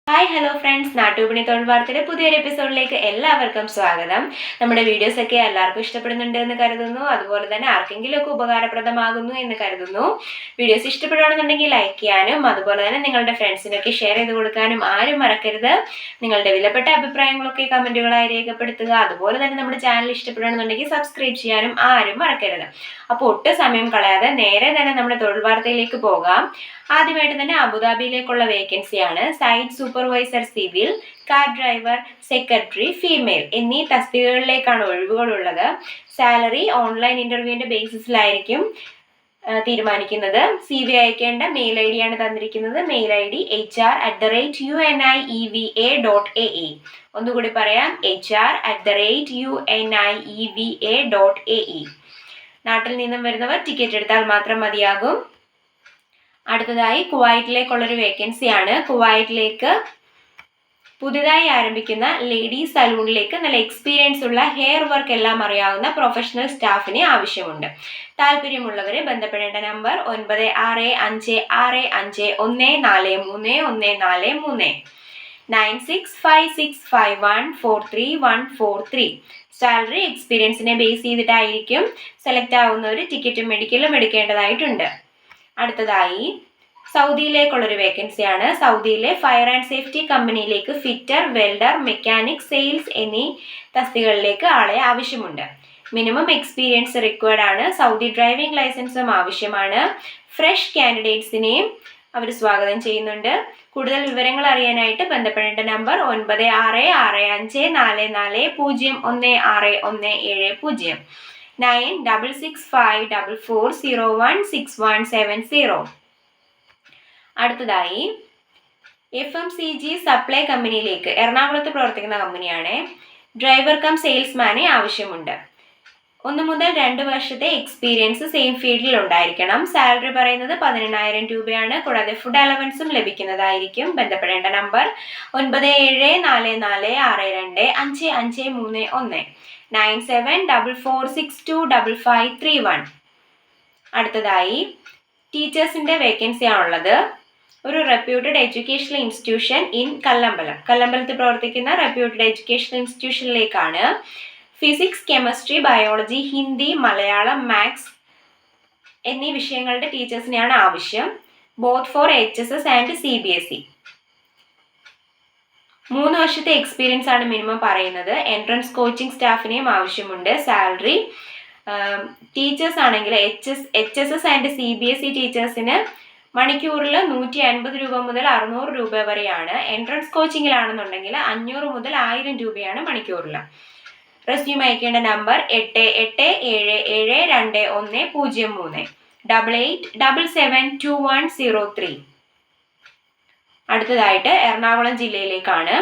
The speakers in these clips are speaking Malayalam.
ഹായ് ഹലോ ഫ്രണ്ട്സ്, നാട്ടുവിപണി തൊഴിൽ വാർത്തയുടെ പുതിയൊരു എപ്പിസോഡിലേക്ക് എല്ലാവർക്കും സ്വാഗതം. നമ്മുടെ വീഡിയോസ് ഒക്കെ എല്ലാവർക്കും ഇഷ്ടപ്പെടുന്നുണ്ട് എന്ന് കരുതുന്നു. അതുപോലെ തന്നെ ആർക്കെങ്കിലും ഒക്കെ ഉപകാരപ്രദമാകുന്നു എന്ന് കരുതുന്നു. വീഡിയോസ് ഇഷ്ടപ്പെടുകയാണെന്നുണ്ടെങ്കിൽ ലൈക്ക് ചെയ്യാനും അതുപോലെ തന്നെ നിങ്ങളുടെ ഫ്രണ്ട്സിനൊക്കെ ഷെയർ ചെയ്ത് കൊടുക്കാനും ആരും മറക്കരുത്. നിങ്ങളുടെ വിലപ്പെട്ട അഭിപ്രായങ്ങളൊക്കെ കമന്റുകളായി രേഖപ്പെടുത്തുക. അതുപോലെ തന്നെ നമ്മുടെ ചാനൽ ഇഷ്ടപ്പെടുകയാണെന്നുണ്ടെങ്കിൽ സബ്സ്ക്രൈബ് ചെയ്യാനും ആരും മറക്കരുത്. അപ്പോൾ ഒട്ടും സമയം കളയാതെ നേരെ തന്നെ നമ്മുടെ തൊഴിൽ വാർത്തയിലേക്ക് പോകാം. ആദ്യമായിട്ട് തന്നെ അബുദാബിയിലേക്കുള്ള വേക്കൻസിയാണ്. Site supervisor civil, car driver, secretary female എന്നീ തസ്തികകളിലേക്കാണ് ഒഴിവുകളുള്ളത്. സാലറി ഓൺലൈൻ ഇന്റർവ്യൂവിന്റെ ബേസിസിലായിരിക്കും തീരുമാനിക്കുന്നത്. CV അയക്കേണ്ട മെയിൽ ID ആണ് തന്നിരിക്കുന്നത്. Mail ID hr@unieva.ae. ഒന്നുകൂടി പറയാം, hr@unieva.ae. നാട്ടിൽ നിന്നും വരുന്നവർ ടിക്കറ്റ് എടുത്താൽ മാത്രം മതിയാകും. അടുത്തതായി കുവൈറ്റിലേക്കുള്ളൊരു വേക്കൻസിയാണ്. കുവൈറ്റിലേക്ക് പുതുതായി ആരംഭിക്കുന്ന ലേഡീസ് സലൂണിലേക്ക് നല്ല എക്സ്പീരിയൻസ് ഉള്ള ഹെയർ വർക്ക് എല്ലാം അറിയാവുന്ന പ്രൊഫഷണൽ സ്റ്റാഫിനെ ആവശ്യമുണ്ട്. താല്പര്യമുള്ളവരെ ബന്ധപ്പെടേണ്ട നമ്പർ 9665514314 9656514343. സാലറി എക്സ്പീരിയൻസിനെ ബേസ് ചെയ്തിട്ടായിരിക്കും. സെലക്ട് ആവുന്നവർ ടിക്കറ്റും മെഡിക്കലും എടുക്കേണ്ടതായിട്ടുണ്ട്. അടുത്തതായി സൗദിയിലേക്കുള്ളൊരു വേക്കൻസിയാണ്. സൗദിയിലെ ഫയർ ആൻഡ് സേഫ്റ്റി കമ്പനിയിലേക്ക് ഫിറ്റർ, വെൽഡർ, മെക്കാനിക്, സെയിൽസ് എന്നീ തസ്തികകളിലേക്ക് ആളെ ആവശ്യമുണ്ട്. മിനിമം എക്സ്പീരിയൻസ് റിക്വയർഡ് ആണ്. സൗദി ഡ്രൈവിംഗ് ലൈസൻസും ആവശ്യമാണ്. ഫ്രഷ് കാൻഡിഡേറ്റ്സിനെയും അവർ സ്വാഗതം ചെയ്യുന്നുണ്ട്. കൂടുതൽ വിവരങ്ങൾ അറിയാനായിട്ട് ബന്ധപ്പെടേണ്ട നമ്പർ 9665440170 966544016170. അടുത്തതായി FMCG സപ്ലൈ കമ്പനിയിലേക്ക്, എറണാകുളത്ത് പ്രവർത്തിക്കുന്ന കമ്പനിയാണ്. ഡ്രൈവർ കം സെയിൽസ്മാനെ ആവശ്യമുണ്ട്. 1 മുതൽ 2 വർഷത്തെ എക്സ്പീരിയൻസ് സെയിം ഫീൽഡിൽ ഉണ്ടായിരിക്കണം. സാലറി പറയുന്നത് 18,000 രൂപയാണ്. കൂടാതെ ഫുഡ് അലവൻസും ലഭിക്കുന്നതായിരിക്കും. ബന്ധപ്പെടേണ്ട നമ്പർ 9744625531 9744625531. അടുത്തതായി ടീച്ചേഴ്സിന്റെ വേക്കൻസി ആണുള്ളത്. ഒരു റെപ്യൂട്ടഡ് എഡ്യൂക്കേഷണൽ ഇൻസ്റ്റിറ്റ്യൂഷൻ ഇൻ കല്ലമ്പലത്ത് പ്രവർത്തിക്കുന്ന റെപ്യൂട്ടഡ് എഡ്യൂക്കേഷണൽ ഇൻസ്റ്റിറ്റ്യൂഷനിലേക്കാണ്. Physics, chemistry, biology, Hindi, Malayalam, maths എന്നീ വിഷയങ്ങളുടെ ടീച്ചേഴ്സിനെയാണ് ആവശ്യം. Both for HSS and CBSE. 3 വർഷത്തെ എക്സ്പീരിയൻസ് ആണ് മിനിമം പറയുന്നത്. എൻട്രൻസ് കോച്ചിങ് സ്റ്റാഫിനെയും ആവശ്യമുണ്ട്. സാലറി ടീച്ചേഴ്സ് ആണെങ്കിൽ HSS ആൻഡ് CBSE ടീച്ചേഴ്സിന് മണിക്കൂറിൽ 150 രൂപ മുതൽ 600 രൂപ വരെയാണ്. എൻട്രൻസ് കോച്ചിങ്ങിലാണെന്നുണ്ടെങ്കിൽ 500 മുതൽ 1000 രൂപയാണ് മണിക്കൂറിൽ. റെസ്യൂം അയക്കേണ്ട നമ്പർ 88772103 88772103. അടുത്തതായിട്ട് എറണാകുളം ജില്ലയിലേക്കാണ്.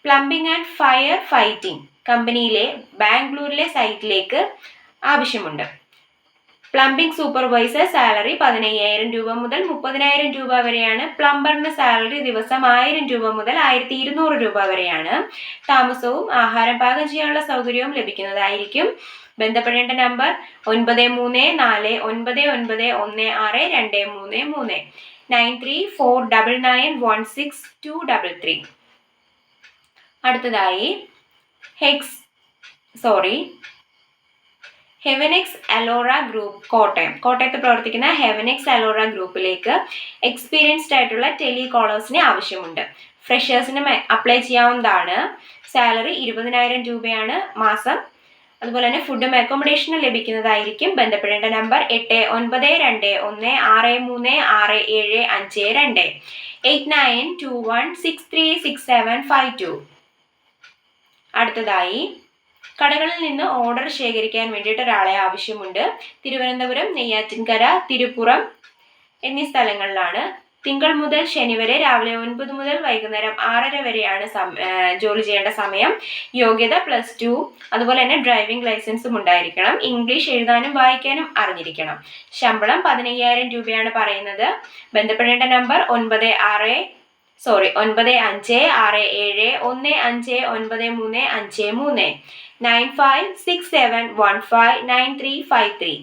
പ്ലംബിംഗ് ആൻഡ് ഫയർ ഫൈറ്റിംഗ് കമ്പനിയിലെ ബാംഗ്ലൂരിലെ സൈറ്റിലേക്ക് ആവശ്യമുണ്ട്. പ്ലംബിംഗ് സൂപ്പർവൈസർ സാലറി 15,000 രൂപ മുതൽ 30,000 രൂപ വരെയാണ്. പ്ലംബറിന് സാലറി ദിവസം 1000 രൂപ മുതൽ 1200 രൂപ വരെയാണ്. താമസവും ആഹാരം പാകം ചെയ്യാനുള്ള സൗകര്യവും ലഭിക്കുന്നതായിരിക്കും. ബന്ധപ്പെടേണ്ട നമ്പർ 9349916233 9349916233. അടുത്തതായി ഹെവനെക്സ് അലോറ ഗ്രൂപ്പ് കോട്ടയത്ത് പ്രവർത്തിക്കുന്ന ഹെവനെക്സ് അലോറ ഗ്രൂപ്പിലേക്ക് എക്സ്പീരിയൻസ്ഡ് ആയിട്ടുള്ള ടെലികോളേഴ്സിനെ ആവശ്യമുണ്ട്. ഫ്രഷേഴ്സിന് അപ്ലൈ ചെയ്യാവുന്നതാണ്. സാലറി 20,000 രൂപയാണ് മാസം. അതുപോലെ തന്നെ ഫുഡും അക്കോമഡേഷനും ലഭിക്കുന്നതായിരിക്കും. ബന്ധപ്പെടേണ്ട നമ്പർ 8921636752 8921636752. അടുത്തതായി കടകളിൽ നിന്ന് ഓർഡർ ശേഖരിക്കാൻ വേണ്ടിയിട്ട് ഒരാളെ ആവശ്യമുണ്ട്. തിരുവനന്തപുരം, നെയ്യാറ്റിൻകര, തിരുപ്പുറം എന്നീ സ്ഥലങ്ങളിലാണ്. തിങ്കൾ മുതൽ ശനി വരെ രാവിലെ 9 മുതൽ വൈകുന്നേരം 6:30 വരെയാണ് ജോലി ചെയ്യേണ്ട സമയം. യോഗ്യത +2, അതുപോലെ തന്നെ ഡ്രൈവിംഗ് ലൈസൻസും ഉണ്ടായിരിക്കണം. ഇംഗ്ലീഷ് എഴുതാനും വായിക്കാനും അറിഞ്ഞിരിക്കണം. ശമ്പളം 15,000 രൂപയാണ് പറയുന്നത്. ബന്ധപ്പെടേണ്ട നമ്പർ 9567159353 9567159353.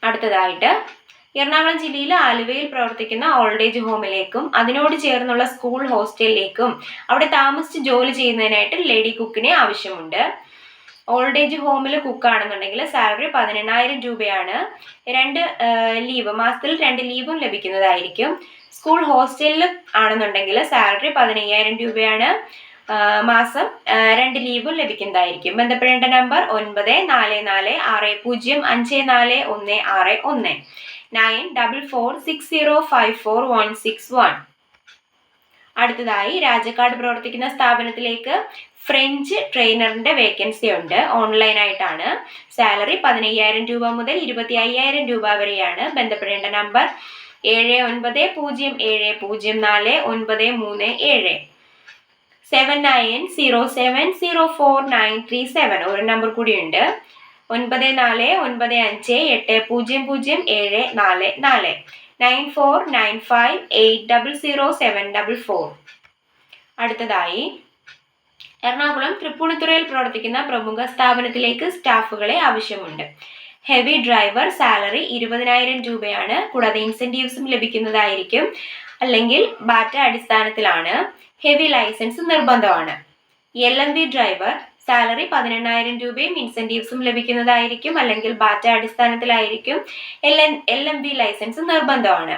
അടുത്തതായിട്ട് എറണാകുളം ജില്ലയിൽ ആലുവയിൽ പ്രവർത്തിക്കുന്ന ഓൾഡ് ഏജ് ഹോമിലേക്കും അതിനോട് ചേർന്നുള്ള സ്കൂൾ ഹോസ്റ്റലിലേക്കും അവിടെ താമസിച്ച് ജോലി ചെയ്യുന്നതിനായിട്ട് ലേഡി കുക്കിനെ ആവശ്യമുണ്ട്. ഓൾഡ് ഏജ് ഹോമിൽ കുക്കാണെന്നുണ്ടെങ്കിൽ സാലറി 18,000 രൂപയാണ്. മാസത്തിൽ 2 ലീവും ലഭിക്കുന്നതായിരിക്കും. സ്കൂൾ ഹോസ്റ്റലിൽ ആണെന്നുണ്ടെങ്കിൽ സാലറി 15,000 രൂപയാണ്. മാസം 2 ലീവും ലഭിക്കുന്നതായിരിക്കും. ബന്ധപ്പെടേണ്ട നമ്പർ 9446054161 9446054161. അടുത്തതായി രാജക്കാട് പ്രവർത്തിക്കുന്ന സ്ഥാപനത്തിലേക്ക് ഫ്രഞ്ച് ട്രെയിനറിന്റെ വേക്കൻസി ഉണ്ട്. ഓൺലൈനായിട്ടാണ്. സാലറി 15,000 രൂപ മുതൽ 25,000 രൂപ വരെയാണ്. ബന്ധപ്പെടേണ്ട നമ്പർ 7907049337 7907043937. ഒരു നമ്പർ കൂടിയുണ്ട്, 9495800744 9495800744. അടുത്തതായി എറണാകുളം തൃപ്പൂണിത്തുറയിൽ പ്രവർത്തിക്കുന്ന പ്രമുഖ സ്ഥാപനത്തിലേക്ക് സ്റ്റാഫുകളെ ആവശ്യമുണ്ട്. ഹെവി ഡ്രൈവർ, സാലറി 20,000 രൂപയാണ്. കൂടാതെ ഇൻസെന്റീവ്സും ലഭിക്കുന്നതായിരിക്കും. അല്ലെങ്കിൽ ബാറ്റ അടിസ്ഥാനത്തിലാണ്. ഹെവി ലൈസൻസ് നിർബന്ധമാണ്. LMV ഡ്രൈവർ, സാലറി 18,000 രൂപയും ഇൻസെന്റീവ്സും ലഭിക്കുന്നതായിരിക്കും. അല്ലെങ്കിൽ ബാറ്റ അടിസ്ഥാനത്തിലായിരിക്കും. LMV ലൈസൻസ് നിർബന്ധമാണ്.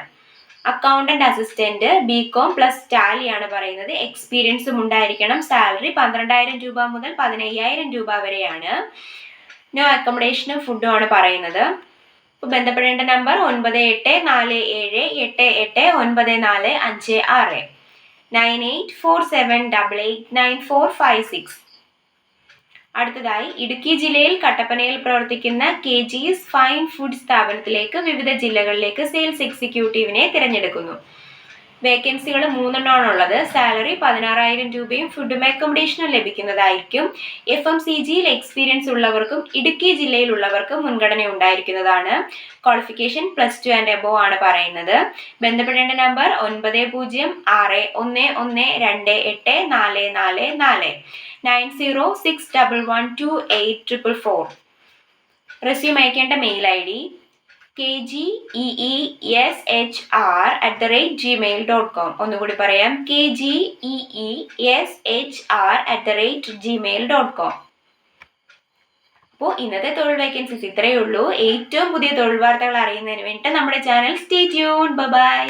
Accountant assistant BCom plus Tally ആണ് പറയുന്നത്. എക്സ്പീരിയൻസും ഉണ്ടായിരിക്കണം. സാലറി 12,000 രൂപ മുതൽ 15,000 രൂപ വരെയാണ്. നോ അക്കോമഡേഷനും ഫുഡും ആണ് പറയുന്നത്. ബന്ധപ്പെടേണ്ട നമ്പർ 9847889456 9847889456. അടുത്തതായി ഇടുക്കി ജില്ലയിൽ കട്ടപ്പനയിൽ പ്രവർത്തിക്കുന്ന KG's ഫൈൻ ഫുഡ് സ്ഥാപനത്തിലേക്ക് വിവിധ ജില്ലകളിലേക്ക് സെയിൽസ് എക്സിക്യൂട്ടീവിനെ തിരഞ്ഞെടുക്കുന്നു. വേക്കൻസികൾ 3 ഉള്ളത്. സാലറി 16,000 രൂപയും ഫുഡും അക്കോമഡേഷനും ലഭിക്കുന്നതായിരിക്കും. FMCGയിൽ എക്സ്പീരിയൻസ് ഉള്ളവർക്കും ഇടുക്കി ജില്ലയിലുള്ളവർക്കും മുൻഗണന ഉണ്ടായിരിക്കുന്നതാണ്. ക്വാളിഫിക്കേഷൻ +2 and above ആണ് പറയുന്നത്. ബന്ധപ്പെടേണ്ട നമ്പർ 9061112844 9061128444. റെസ്യൂം അയക്കേണ്ട മെയിൽ ID kgeesh@gmail.com. ഒന്നുകൂടി പറയാം, kgeesh@gmail.com. അപ്പോൾ ഇന്നത്തെ തൊഴിൽ വേക്കൻസീസ് ഇത്രയേ ഉള്ളൂ. ഏറ്റവും പുതിയ തൊഴിൽ വാർത്തകൾ അറിയുന്നതിന് വേണ്ടി നമ്മുടെ ചാനൽ സ്റ്റേ ട്യൂൺഡ്. ബൈ.